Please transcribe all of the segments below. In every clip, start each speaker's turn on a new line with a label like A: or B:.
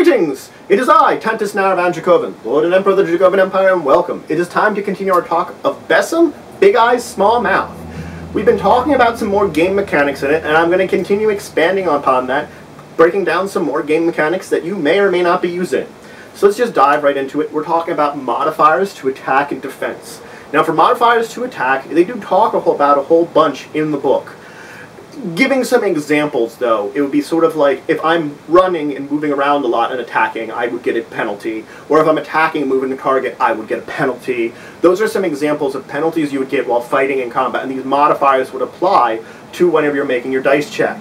A: Greetings! It is I, Tentus Naravan Dracovin, Lord and Emperor of the Dracovin Empire, and welcome. It is time to continue our talk of BESM, Big Eyes, Small Mouth. We've been talking about some more game mechanics in it, and I'm going to continue expanding upon that, breaking down some more game mechanics that you may or may not be using. So let's just dive right into it. We're talking about modifiers to attack and defense. Now for modifiers to attack, they do talk about a whole bunch in the book. Giving some examples, though, it would be sort of like if I'm running and moving around a lot and attacking, I would get a penalty. Or if I'm attacking and moving a target, I would get a penalty. Those are some examples of penalties you would get while fighting in combat, and these modifiers would apply to whenever you're making your dice check.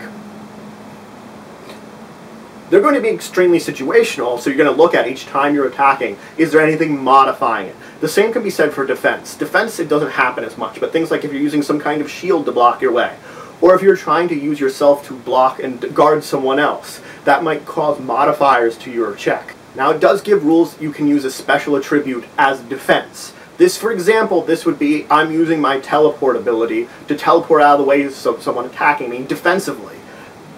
A: They're going to be extremely situational, so you're going to look at each time you're attacking, is there anything modifying it? The same can be said for defense. Defense, it doesn't happen as much, but things like if you're using some kind of shield to block your way, or if you're trying to use yourself to block and guard someone else, that might cause modifiers to your check. Now it does give rules you can use a special attribute as defense. This, for example, this would be, I'm using my teleport ability to teleport out of the way of someone attacking me defensively.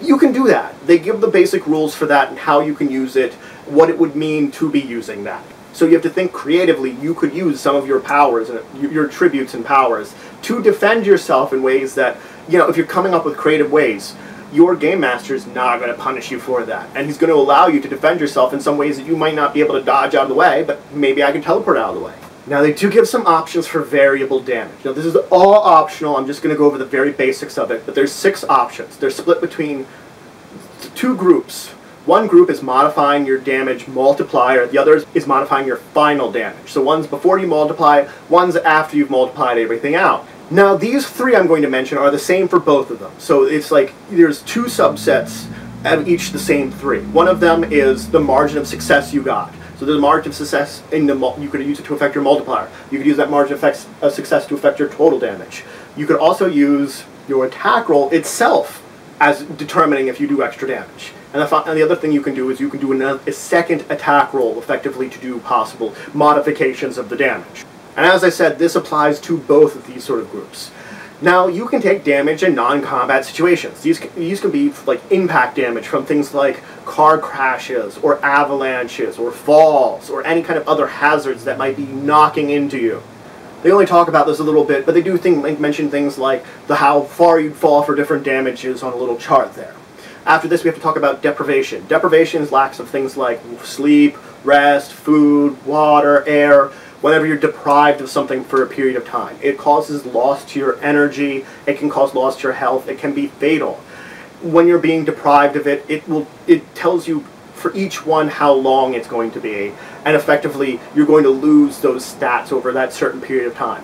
A: You can do that. They give the basic rules for that and how you can use it, what it would mean to be using that. So you have to think creatively. You could use some of your powers, your attributes and powers, to defend yourself in ways that, you know, if you're coming up with creative ways, your game master is not going to punish you for that. And he's going to allow you to defend yourself in some ways that you might not be able to dodge out of the way, but maybe I can teleport out of the way. Now they do give some options for variable damage. Now this is all optional. I'm just going to go over the very basics of it, but there's 6 options. They're split between 2 groups. One group is modifying your damage multiplier, the other is modifying your final damage. So one's before you multiply, one's after you've multiplied everything out. Now these 3 I'm going to mention are the same for both of them. So it's like there's 2 subsets of each the same 3. One of them is the margin of success you got. So there's a margin of success in the you could use it to affect your multiplier. You could use that margin of success to affect your total damage. You could also use your attack roll itself as determining if you do extra damage. And the other thing you can do is you can do a second attack roll effectively to do possible modifications of the damage. And as I said, this applies to both of these sort of groups. Now, you can take damage in non-combat situations. These can be like impact damage from things like car crashes, or avalanches, or falls, or any kind of other hazards that might be knocking into you. They only talk about this a little bit, but they do mention things like how far you'd fall for different damages on a little chart there. After this, we have to talk about deprivation. Deprivation is lacks of things like sleep, rest, food, water, air. Whenever you're deprived of something for a period of time, it causes loss to your energy, it can cause loss to your health, it can be fatal. When you're being deprived of it, it tells you for each one how long it's going to be, and effectively you're going to lose those stats over that certain period of time.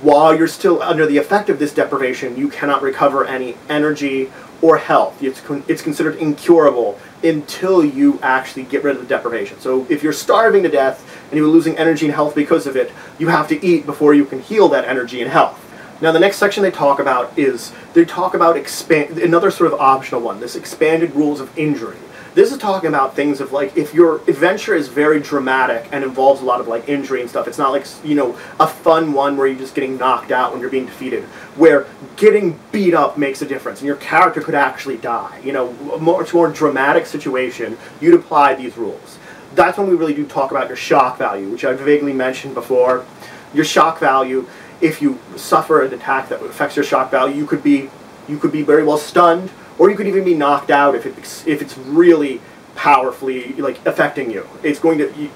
A: While you're still under the effect of this deprivation, you cannot recover any energy or health. It's considered incurable until you actually get rid of the deprivation. So if you're starving to death and you're losing energy and health because of it, you have to eat before you can heal that energy and health. Now the next section they talk about another sort of optional one, this expanded rules of injury. This is talking about things of like, if your adventure is very dramatic and involves a lot of like injury and stuff, it's not like, you know, a fun one where you're just getting knocked out when you're being defeated, where getting beat up makes a difference and your character could actually die. You know, a much more dramatic situation, you'd apply these rules. That's when we really do talk about your shock value, which I vaguely mentioned before. Your shock value, if you suffer an attack that affects your shock value, you could be very well stunned, or you could even be knocked out if it's really powerfully like affecting you. It's going to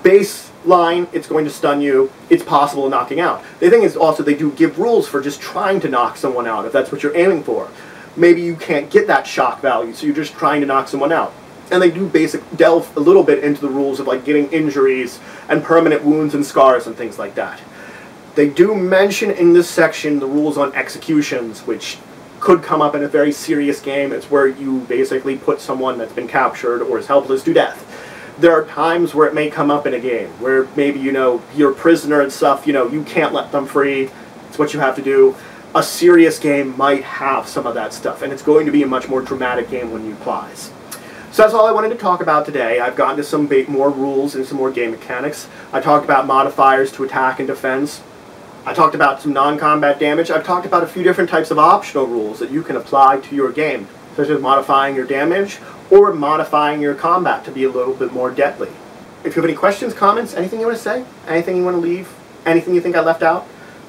A: baseline. It's going to stun you. It's possible of knocking out. The thing is also they do give rules for just trying to knock someone out if that's what you're aiming for. Maybe you can't get that shock value, so you're just trying to knock someone out. And they do delve a little bit into the rules of like getting injuries and permanent wounds and scars and things like that. They do mention in this section the rules on executions, which could come up in a very serious game. It's where you basically put someone that's been captured or is helpless to death. There are times where it may come up in a game where maybe, you know, you're a prisoner and stuff, you know, you can't let them free. It's what you have to do. A serious game might have some of that stuff, and it's going to be a much more dramatic game when it applies. So that's all I wanted to talk about today. I've gotten to some more rules and some more game mechanics. I talked about modifiers to attack and defense. I talked about some non-combat damage. I've talked about a few different types of optional rules that you can apply to your game. such as modifying your damage or modifying your combat to be a little bit more deadly. If you have any questions, comments, anything you want to say, anything you want to leave, anything you think I left out,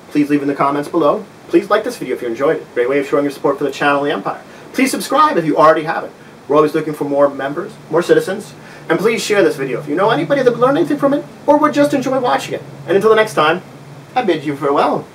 A: please leave in the comments below. Please like this video if you enjoyed it. Great way of showing your support for the channel and the Empire. Please subscribe if you already haven't. We're always looking for more members, more citizens. And please share this video if you know anybody that learned anything from it or would just enjoy watching it. And until the next time, I bid you farewell.